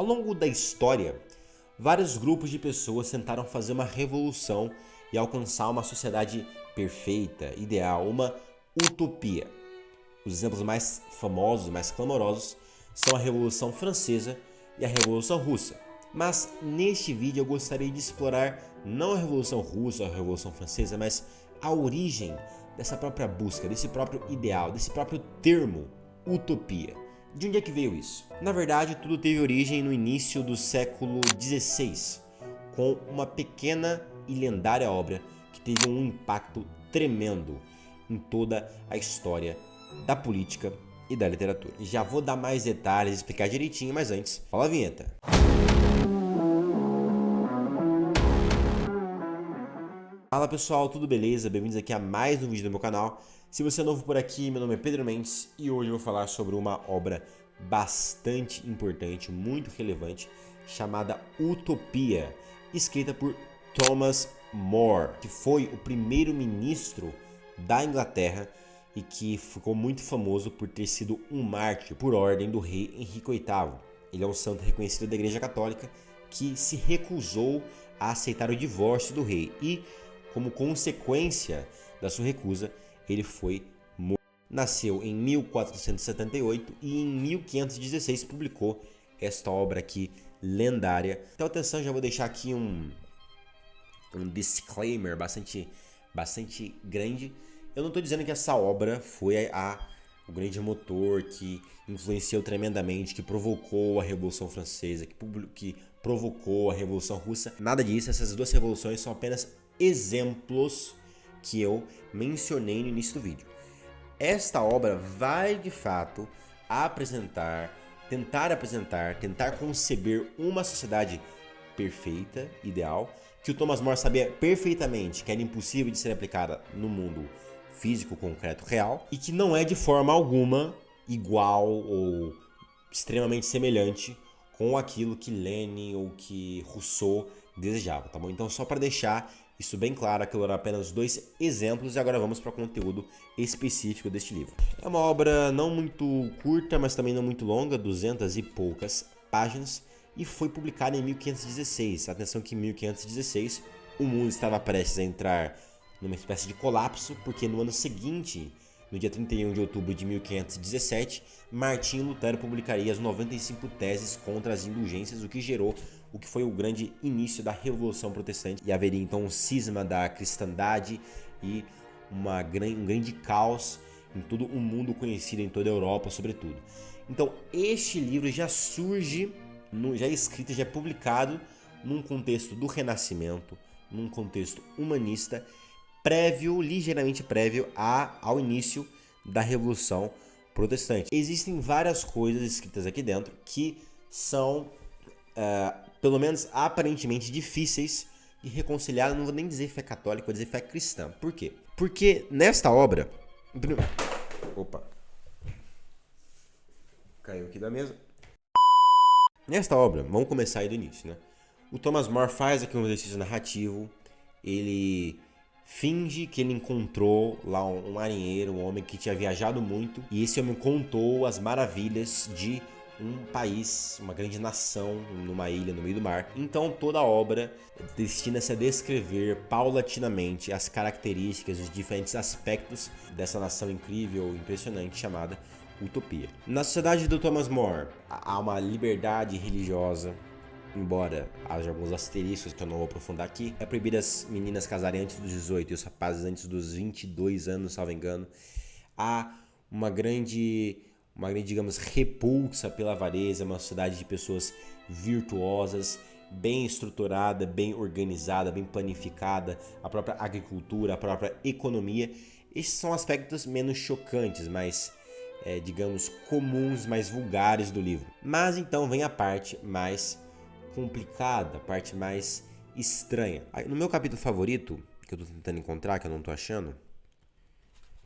Ao longo da história, vários grupos de pessoas tentaram fazer uma revolução e alcançar uma sociedade perfeita, ideal, uma utopia. Os exemplos mais famosos, mais clamorosos, são a Revolução Francesa e a Revolução Russa. Mas neste vídeo eu gostaria de explorar não a Revolução Russa ou a Revolução Francesa, mas a origem dessa própria busca, desse próprio ideal, desse próprio termo, utopia. De onde é que veio isso? Na verdade, tudo teve origem no início do século XVI, com uma pequena e lendária obra que teve um impacto tremendo em toda a história da política e da literatura. Já vou dar mais detalhes, explicar direitinho, mas antes, rola a vinheta. Fala pessoal, tudo beleza? Bem-vindos aqui a mais um vídeo do meu canal. Se você é novo por aqui, meu nome é Pedro Mendes e hoje eu vou falar sobre uma obra bastante importante, muito relevante, chamada Utopia, escrita por Thomas More, que foi o primeiro-ministro da Inglaterra e que ficou muito famoso por ter sido um mártir por ordem do rei Henrique VIII. Ele é um santo reconhecido da Igreja Católica que se recusou a aceitar o divórcio do rei e, como consequência da sua recusa, ele foi morto. Nasceu em 1478 e em 1516 publicou esta obra aqui lendária. Então atenção, já vou deixar aqui um disclaimer bastante grande. Eu não estou dizendo que essa obra foi o grande motor que influenciou tremendamente, que provocou a Revolução Francesa, que provocou a Revolução Russa. Nada disso, essas duas revoluções são apenas exemplos que eu mencionei no início do vídeo. Esta obra vai de fato tentar conceber uma sociedade perfeita, ideal, que o Thomas More sabia perfeitamente que era impossível de ser aplicada no mundo físico, concreto, real, e que não é de forma alguma igual ou extremamente semelhante com aquilo que Lenin ou que Rousseau desejava, tá bom? Então, só para deixar isso bem claro, aquilo eram apenas dois exemplos e agora vamos para o conteúdo específico deste livro. É uma obra não muito curta, mas também não muito longa, 200 e poucas páginas, e foi publicada em 1516. Atenção que em 1516 o mundo estava prestes a entrar numa espécie de colapso, porque no ano seguinte, no dia 31 de outubro de 1517, Martinho Lutero publicaria as 95 teses contra as indulgências, o que gerou o que foi o grande início da Revolução Protestante, e haveria então um cisma da cristandade e um grande caos em todo o mundo conhecido, em toda a Europa sobretudo. Então este livro já surge, já é escrito, já é publicado num contexto do Renascimento, num contexto humanista, ligeiramente prévio ao início da Revolução Protestante. Existem várias coisas escritas aqui dentro que são, pelo menos aparentemente, difíceis de reconciliar. Não vou nem dizer fé católica, vou dizer fé cristã. Por quê? Porque nesta obra... Opa! Caiu aqui da mesa. Nesta obra, vamos começar aí do início, né? O Thomas More faz aqui um exercício narrativo, ele finge que ele encontrou lá um marinheiro, um homem que tinha viajado muito, e esse homem contou as maravilhas de um país, uma grande nação, numa ilha no meio do mar. Então toda a obra destina-se a descrever paulatinamente as características, os diferentes aspectos dessa nação incrível, impressionante, chamada Utopia. Na sociedade do Thomas More, há uma liberdade religiosa, embora haja alguns asteriscos que eu não vou aprofundar aqui. É proibido as meninas casarem antes dos 18 e os rapazes antes dos 22 anos, salvo engano. Há uma grande, digamos, repulsa pela avareza, uma sociedade de pessoas virtuosas, bem estruturada, bem organizada, bem planificada, a própria agricultura, a própria economia. Esses são aspectos menos chocantes, mais, digamos, comuns, mais vulgares do livro. Mas então vem a parte mais complicada, a parte mais estranha. No meu capítulo favorito, que eu tô tentando encontrar, que eu não tô achando.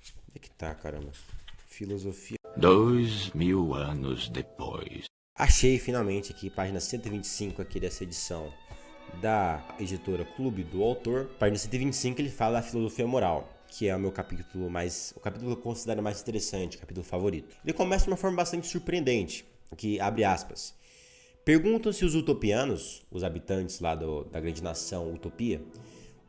Onde é que tá, caramba? Filosofia. 2000 anos depois. Achei finalmente aqui, página 125 aqui dessa edição da editora Clube do Autor. Página 125 ele fala da filosofia moral, que é o meu capítulo o capítulo que eu considero mais interessante, o capítulo favorito. Ele começa de uma forma bastante surpreendente, que abre aspas. Perguntam-se os utopianos, os habitantes lá da grande nação Utopia,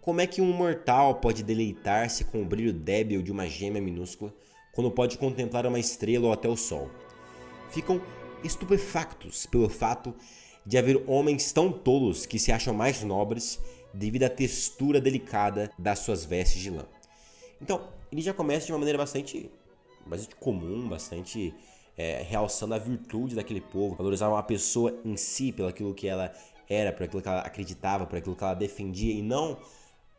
como é que um mortal pode deleitar-se com o brilho débil de uma gêmea minúscula quando pode contemplar uma estrela ou até o sol. Ficam estupefactos pelo fato de haver homens tão tolos que se acham mais nobres devido à textura delicada das suas vestes de lã. Então, ele já começa de uma maneira bastante comum, bastante realçando a virtude daquele povo, valorizar uma pessoa em si pelo aquilo que ela era, por aquilo que ela acreditava, por aquilo que ela defendia e não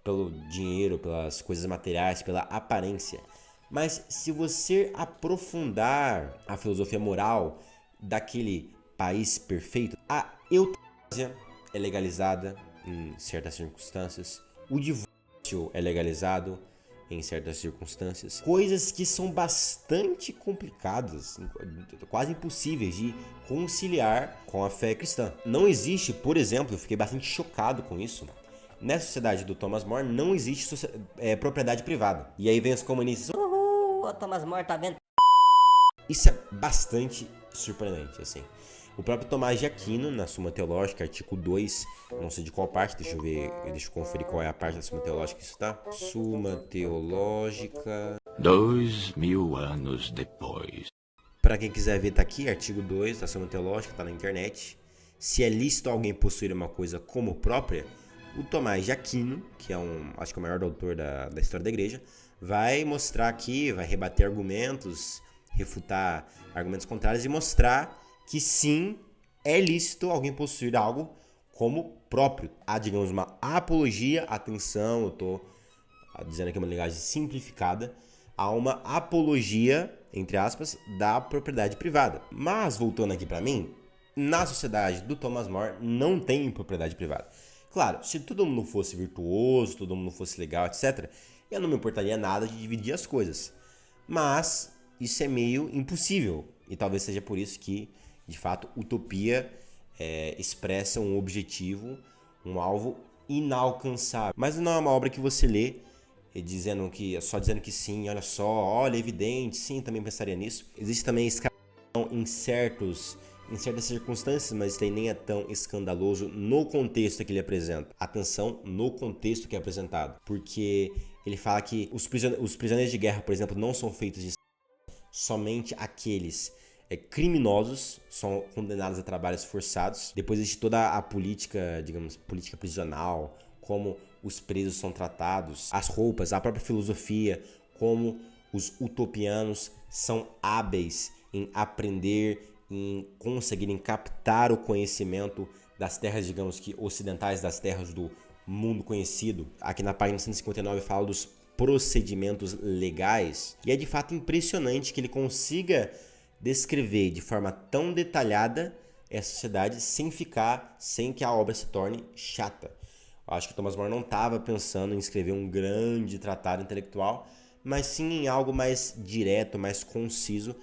pelo dinheiro, pelas coisas materiais, pela aparência. Mas se você aprofundar a filosofia moral daquele país perfeito, a eutanásia é legalizada em certas circunstâncias, o divórcio é legalizado em certas circunstâncias, coisas que são bastante complicadas, quase impossíveis de conciliar com a fé cristã. Não existe, por exemplo, eu fiquei bastante chocado com isso, nessa sociedade do Thomas More não existe propriedade privada. E aí vem os comunistas, o Thomas More tá vendo? Isso é bastante surpreendente, assim. O próprio Tomás de Aquino, na Suma Teológica, artigo 2, não sei de qual parte, deixa eu conferir qual é a parte da Suma Teológica que isso tá. Suma Teológica... 2000 anos depois. Para quem quiser ver, tá aqui, artigo 2 da Suma Teológica, tá na internet. Se é lícito alguém possuir uma coisa como própria, o Tomás de Aquino, que é acho que o maior doutor da história da igreja, vai mostrar aqui, vai rebater argumentos, refutar argumentos contrários e mostrar que sim, é lícito alguém possuir algo como próprio. Há, digamos, uma apologia, atenção, eu estou dizendo aqui uma linguagem simplificada, há uma apologia, entre aspas, da propriedade privada. Mas, voltando aqui para mim, na sociedade do Thomas More não tem propriedade privada. Claro, se todo mundo fosse virtuoso, todo mundo fosse legal, etc., eu não me importaria nada de dividir as coisas. Mas isso é meio impossível. E talvez seja por isso que, de fato, Utopia expressa um objetivo, um alvo inalcançável. Mas não é uma obra que você lê só dizendo que sim, olha só, olha, é evidente, sim, também pensaria nisso. Existe também escalação em certas circunstâncias, mas isso aí nem é tão escandaloso no contexto que ele apresenta. Atenção no contexto que é apresentado, porque ele fala que os prisioneiros de guerra, por exemplo, não são feitos de somente aqueles criminosos são condenados a trabalhos forçados. Depois existe toda a política, digamos, política prisional, como os presos são tratados, as roupas, a própria filosofia, como os utopianos são hábeis em aprender, em conseguirem captar o conhecimento das terras, digamos que ocidentais, das terras do mundo conhecido. Aqui na página 159 fala dos procedimentos legais, e é de fato impressionante que ele consiga descrever de forma tão detalhada essa sociedade sem que a obra se torne chata. Eu acho que Thomas More não estava pensando em escrever um grande tratado intelectual, mas sim em algo mais direto, mais conciso,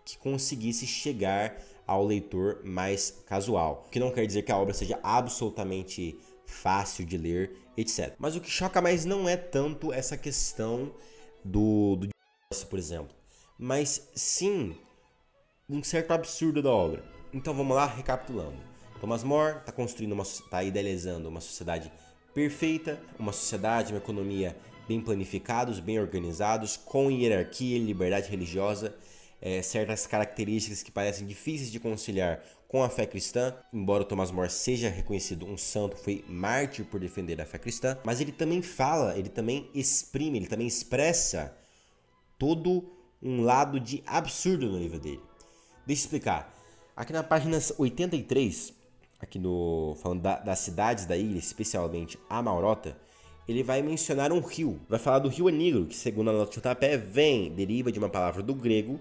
que conseguisse chegar ao leitor mais casual. O que não quer dizer que a obra seja absolutamente fácil de ler, etc. Mas o que choca mais não é tanto essa questão do divórcio, por exemplo, mas sim um certo absurdo da obra. Então vamos lá, recapitulando. Thomas More está idealizando uma sociedade perfeita, uma sociedade, uma economia bem planificados, bem organizados, com hierarquia e liberdade religiosa, certas características que parecem difíceis de conciliar com a fé cristã. Embora o Thomas More seja reconhecido um santo, foi mártir por defender a fé cristã, mas ele também fala, ele também exprime, ele também expressa todo um lado de absurdo no livro dele. Deixa eu explicar. Aqui na página 83, falando das cidades da ilha, especialmente a Maurota, ele vai mencionar um rio. Vai falar do rio Anigro, que segundo a nota de rodapé deriva de uma palavra do grego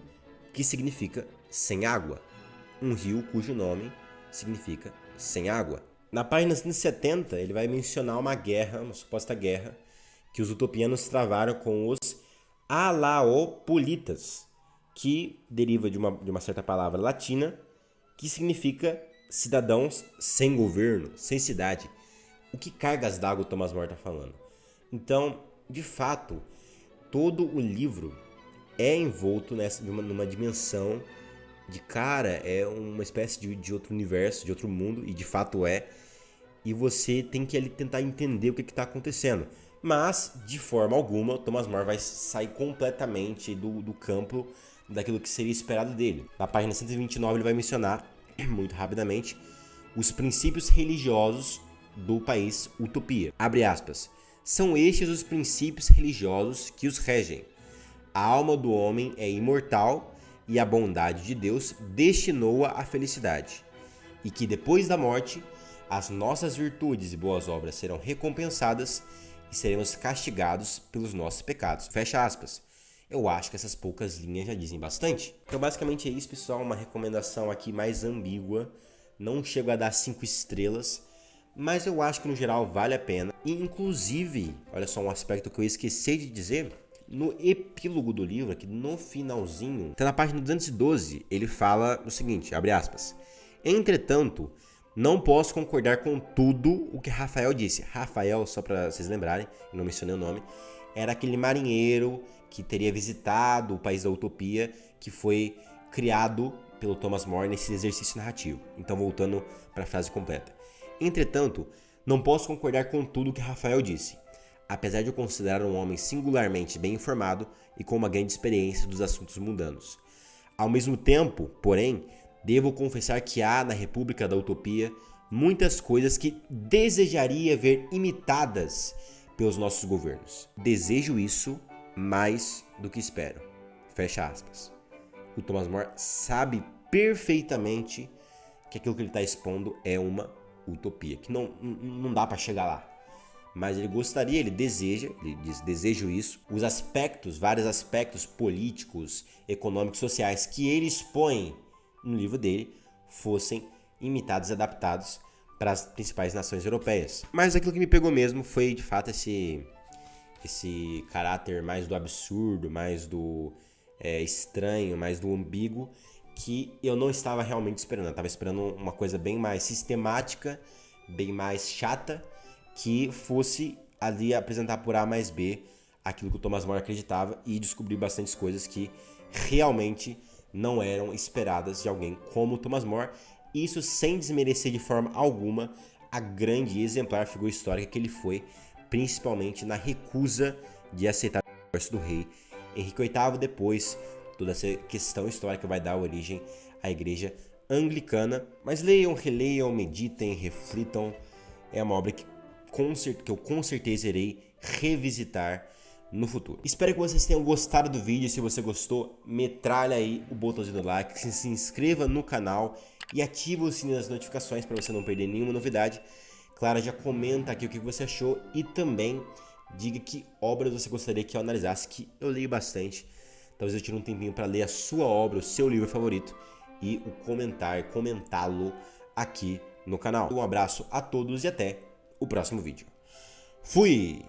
que significa sem água. Um rio cujo nome significa sem água. Na página 170, ele vai mencionar uma suposta guerra, que os utopianos travaram com os Alaopolitas, que deriva de uma certa palavra latina, que significa cidadãos sem governo, sem cidade. O que cargas d'água o Thomas More está falando? Então, de fato, todo o livro é envolto numa dimensão de cara é uma espécie de outro universo, de outro mundo, e de fato é. E você tem que ali tentar entender o que está acontecendo. Mas, de forma alguma, o Thomas More vai sair completamente do campo daquilo que seria esperado dele. Na página 129 ele vai mencionar, muito rapidamente, os princípios religiosos do país Utopia. Abre aspas. São estes os princípios religiosos que os regem. A alma do homem é imortal e a bondade de Deus destinou-a à felicidade. E que depois da morte, as nossas virtudes e boas obras serão recompensadas e seremos castigados pelos nossos pecados. Fecha aspas. Eu acho que essas poucas linhas já dizem bastante. Então basicamente é isso, pessoal, uma recomendação aqui mais ambígua. Não chego a dar 5 estrelas, mas eu acho que no geral vale a pena. E inclusive, olha só um aspecto que eu esqueci de dizer, no epílogo do livro, aqui no finalzinho, tá na página 212, ele fala o seguinte, abre aspas. Entretanto, não posso concordar com tudo o que Rafael disse. Rafael, só para vocês lembrarem, eu não mencionei o nome, era aquele marinheiro que teria visitado o país da utopia, que foi criado pelo Thomas More nesse exercício narrativo. Então, voltando para a frase completa. Entretanto, não posso concordar com tudo o que Rafael disse, apesar de eu considerar um homem singularmente bem informado e com uma grande experiência dos assuntos mundanos. Ao mesmo tempo, porém, devo confessar que há na República da Utopia muitas coisas que desejaria ver imitadas pelos nossos governos. Desejo isso mais do que espero. Fecha aspas. O Thomas More sabe perfeitamente que aquilo que ele está expondo é uma utopia, que não dá para chegar lá. Mas ele gostaria, ele deseja, ele diz, desejo isso, os aspectos, vários aspectos políticos, econômicos, sociais que ele expõe no livro dele fossem imitados e adaptados para as principais nações europeias. Mas aquilo que me pegou mesmo foi, de fato, esse caráter mais do absurdo, mais do estranho, mais do ambíguo, que eu não estava realmente esperando. Eu estava esperando uma coisa bem mais sistemática, bem mais chata, que fosse ali apresentar por A mais B aquilo que o Thomas More acreditava e descobrir bastantes coisas que realmente não eram esperadas de alguém como o Thomas More. Isso sem desmerecer de forma alguma a grande e exemplar figura histórica que ele foi, principalmente na recusa de aceitar o divórcio do rei Henrique VIII. Depois, toda essa questão histórica vai dar origem à Igreja Anglicana. Mas leiam, releiam, meditem, reflitam. É uma obra que eu com certeza irei revisitar no futuro. Espero que vocês tenham gostado do vídeo. Se você gostou, metralha aí o botãozinho do like, se inscreva no canal e ative o sininho das notificações para você não perder nenhuma novidade. Claro, já comenta aqui o que você achou e também diga que obras você gostaria que eu analisasse, que eu leio bastante. Talvez eu tire um tempinho para ler a sua obra, o seu livro favorito e comentá-lo aqui no canal. Um abraço a todos e até o próximo vídeo. Fui!